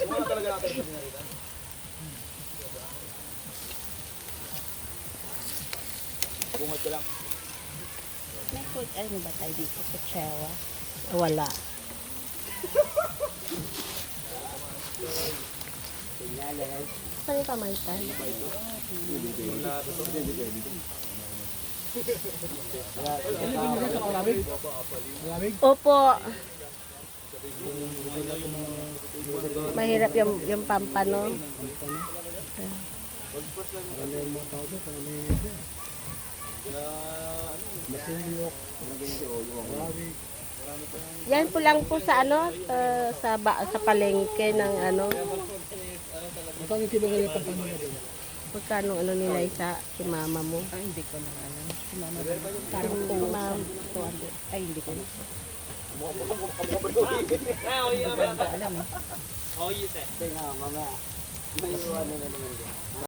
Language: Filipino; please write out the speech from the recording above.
Wala talaga natin sa pinalitan. Bungat ko lang. May food, ano ba tayo dito? Kutsara? Wala. Saan yung pamantan? Opo. Mahirap yung pampano. Yan po lang po sa ano, sa palengke ng ano. Magkano kilo kayo pampano na din? Magkano ano nila isa, si mama mo? Hindi ko na alam. Si mama ba? Parang si ma'am. Ay, hindi ko na. Alam eh. Alam eh. Oh, yes eh.